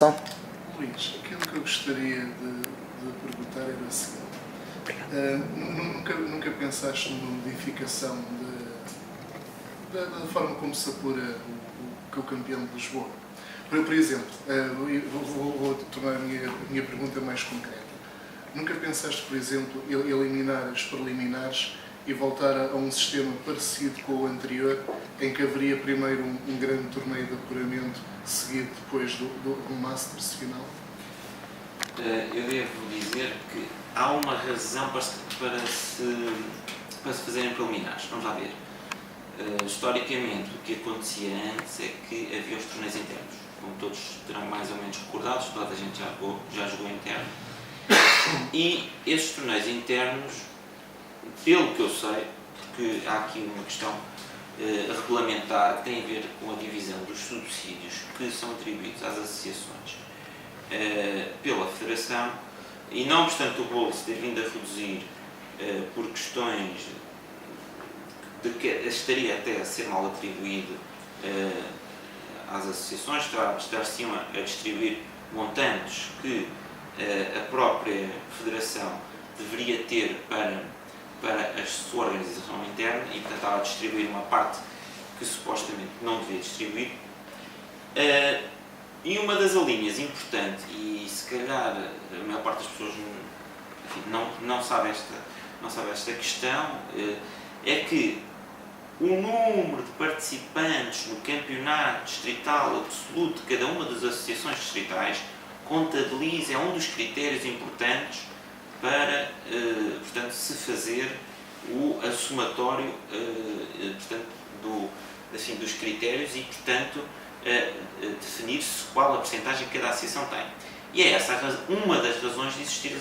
Então, Luís, aquilo que eu gostaria de perguntar era o seguinte. Nunca pensaste numa modificação da forma como se apura o campeão de Lisboa? Por exemplo, vou tornar a minha pergunta mais concreta. Nunca pensaste, por exemplo, eliminar as preliminares e voltar a um sistema parecido com o anterior, em que haveria primeiro um grande torneio de apuramento, seguido depois do Masters final? Eu devo dizer que há uma razão para se fazerem preliminares. Vamos lá ver. Historicamente, o que acontecia antes é que havia os torneios internos. Como todos terão mais ou menos recordados, toda a gente já jogou interno. E esses torneios internos, pelo que eu sei, porque há aqui uma questão regulamentar que tem a ver com a divisão dos subsídios que são atribuídos às associações pela Federação, e não obstante o bolo se ter vindo a reduzir por questões de que estaria até a ser mal atribuído às associações, estar-se-iam a distribuir montantes que a própria Federação deveria ter para a sua organização interna, e portanto estava a distribuir uma parte que supostamente não devia distribuir. E uma das linhas importantes, e se calhar a maior parte das pessoas não sabe esta questão, é que o número de participantes no campeonato distrital absoluto de cada uma das associações distritais contabiliza, é um dos critérios importantes para, portanto, se fazer o somatório dos critérios e, portanto, definir-se qual a percentagem que cada associação tem. E é essa uma das razões de existir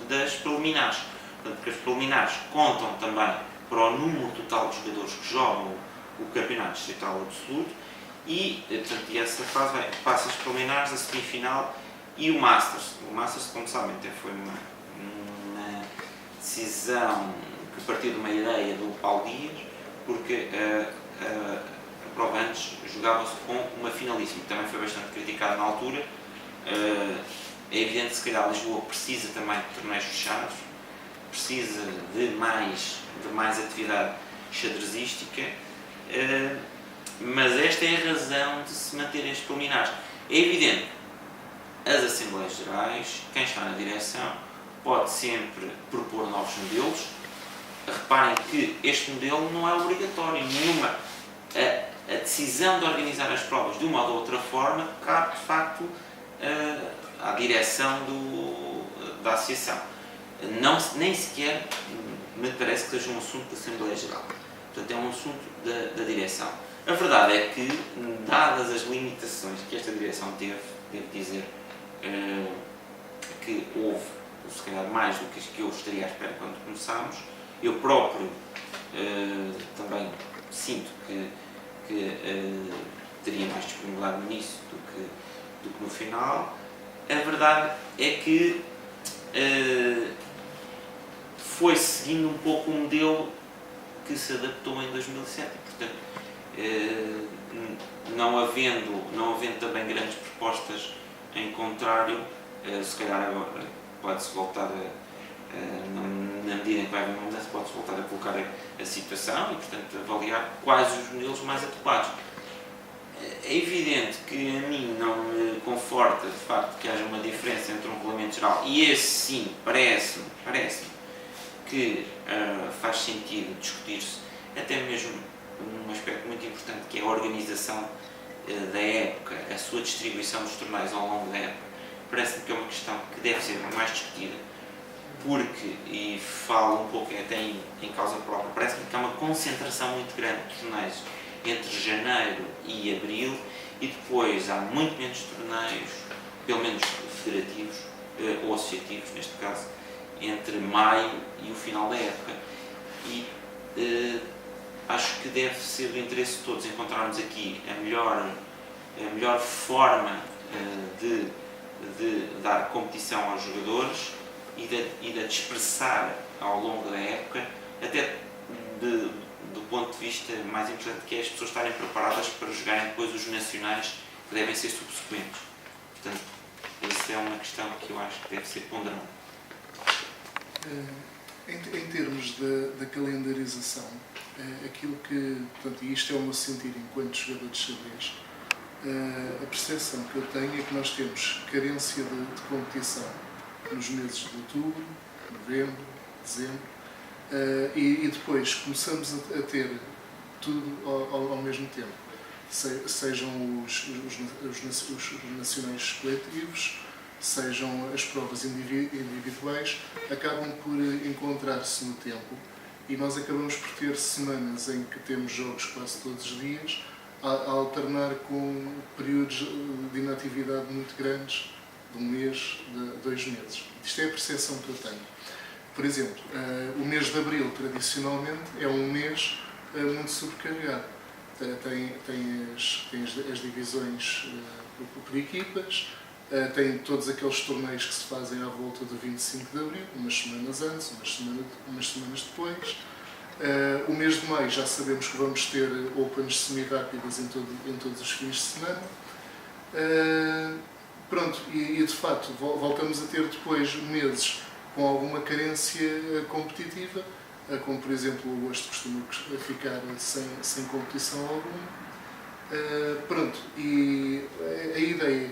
das preliminares. Portanto, porque as preliminares contam também para o número total de jogadores que jogam o campeonato distrital absoluto e, portanto, essa fase passa as preliminares, a semifinal e o Masters. O Masters, como sabem, até foi uma decisão que partiu de uma ideia do Paulo Dias, porque a prova antes jogava-se com uma finalíssima, que também foi bastante criticada na altura. É evidente que se calhar Lisboa precisa também de torneios fechados, precisa de mais atividade xadrezística, mas esta é a razão de se manterem as preliminares. É evidente, as Assembleias Gerais, quem está na direção, pode sempre propor novos modelos. Reparem que este modelo não é obrigatório, nenhuma. A decisão de organizar as provas de uma ou de outra forma cabe, de facto, à direção da associação. Nem sequer me parece que seja um assunto da Assembleia Geral. Portanto, é um assunto da direção. A verdade é que, dadas as limitações que esta direção teve, devo dizer que houve, se calhar, mais do que eu estaria à espera quando começámos. Eu próprio também sinto que teria mais disponibilidade no início do que no final. A verdade é que foi seguindo um pouco um modelo que se adaptou em 2007 e, portanto, não havendo também grandes propostas em contrário, se calhar agora pode-se voltar na medida em que vai haver uma mudança, pode-se voltar a colocar a situação e, portanto, avaliar quais os modelos mais adequados. É evidente que a mim não me conforta, de facto, que haja uma diferença entre um regulamento geral e esse, sim, parece-me que faz sentido discutir-se até mesmo um aspecto muito importante, que é a organização da época, a sua distribuição dos torneios ao longo da época. Parece-me que é uma questão que deve ser mais discutida, porque, e falo um pouco até em causa própria, parece-me que há uma concentração muito grande de torneios entre janeiro e abril, e depois há muito menos torneios, pelo menos federativos ou associativos, neste caso, entre maio e o final da época. E acho que deve ser do interesse de todos encontrarmos aqui a melhor forma de dar competição aos jogadores e de expressar ao longo da época, até do ponto de vista mais importante, que é as pessoas estarem preparadas para jogarem depois os nacionais que devem ser subsequentes. Portanto, essa é uma questão que eu acho que deve ser ponderada. Em termos da calendarização, aquilo que, portanto, e isto é o meu sentir enquanto jogador de xadrez, a percepção que eu tenho é que nós temos carência de competição nos meses de outubro, novembro, dezembro, e depois começamos a ter tudo ao mesmo tempo, sejam os nacionais coletivos, sejam as provas individuais, acabam por encontrar-se no tempo e nós acabamos por ter semanas em que temos jogos quase todos os dias, a alternar com períodos de inatividade muito grandes, de um mês, de 2 meses. Isto é a percepção que eu tenho. Por exemplo, o mês de abril, tradicionalmente, é um mês muito sobrecarregado. Tem as divisões por equipas, tem todos aqueles torneios que se fazem à volta do 25 de abril, umas semanas antes, umas semanas depois. O mês de maio já sabemos que vamos ter opens semi-rápidas em todos os fins de semana. Pronto, e de facto voltamos a ter depois meses com alguma carência competitiva, como por exemplo o agosto costuma ficar sem competição alguma. Pronto, e a ideia,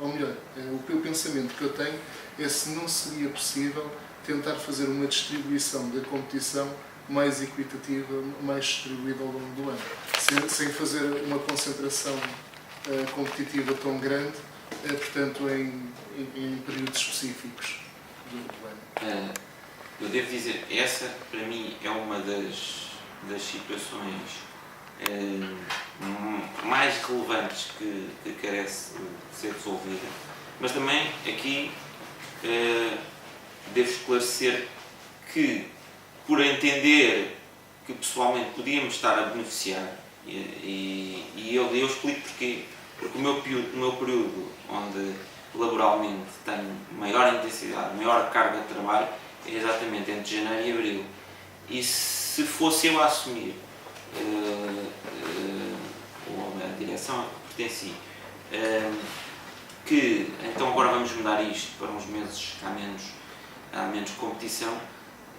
ou melhor, o pensamento que eu tenho é se não seria possível tentar fazer uma distribuição da competição mais equitativa, mais distribuída ao longo do ano, sem fazer uma concentração competitiva tão grande, portanto, em períodos específicos do ano. Eu devo dizer, essa para mim é uma das situações mais relevantes que carece de ser resolvida, mas também aqui devo esclarecer que, por entender que pessoalmente podíamos estar a beneficiar, e eu explico porquê. Porque o meu período onde laboralmente tenho maior intensidade, maior carga de trabalho, é exatamente entre janeiro e abril. E se fosse eu a assumir, ou a direção a que pertenci, que então agora vamos mudar isto para uns meses que há menos competição,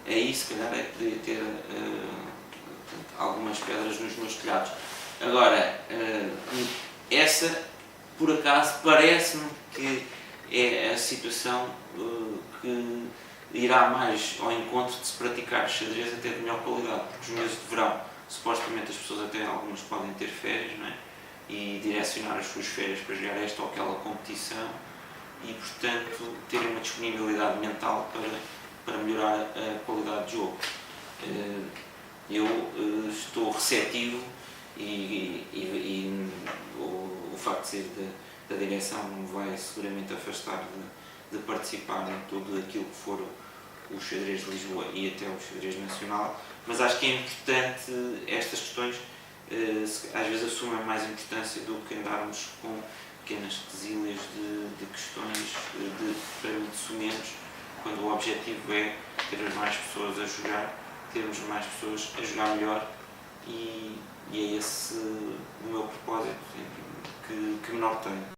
aí se calhar é que poderia ter algumas pedras nos meus telhados. Agora, essa, por acaso, parece-me que é a situação que irá mais ao encontro de se praticar xadrez até de melhor qualidade, porque os meses de verão, supostamente as pessoas até algumas podem ter férias, não é? E direcionar as suas férias para jogar esta ou aquela competição e, portanto, ter uma disponibilidade mental para melhorar a qualidade de jogo. Eu estou receptivo e o facto de ser da direção me vai seguramente afastar de participar em tudo aquilo que for o xadrez de Lisboa e até o xadrez nacional, mas acho que é importante estas questões, às vezes assumem mais importância do que andarmos com pequenas quesilhas de questões de prémio de sumenos, quando o objetivo é ter mais pessoas a jogar, termos mais pessoas a jogar melhor e é esse o meu propósito que me norteia.